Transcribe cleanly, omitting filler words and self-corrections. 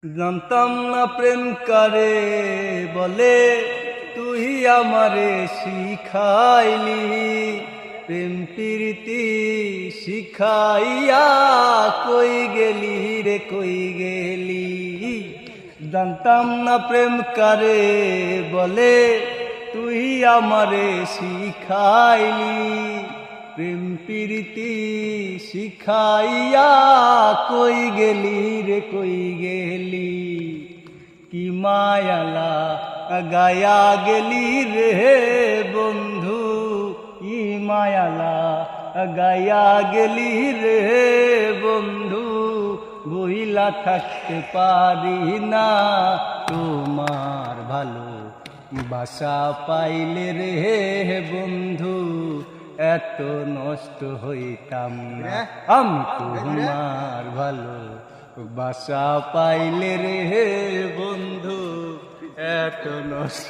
জানতাম না প্রেম কারে বলে, তুই আমারে শিখাইলি। প্রেম প্রীতি শিখাইয়া কই গেলি রে কই গেলি। জানতাম না প্রেম কারে বলে, তুই আমারে শিখাইলি। প্রেম প্রীতি শিখাইয়া কই গেলি রে কই গেলি। কি মায়ালা গায়া গেলি রে বন্ধু, কি মায়ালা গায়া গেলি রে বন্ধু। বইলা থাকতে পারি না তোমার ভালো বাসা পাইলে রে বন্ধু। এত নষ্ট হইতাম না আমি তোমার ভালো বাসা পাইলে রে বন্ধু। এত নষ্ট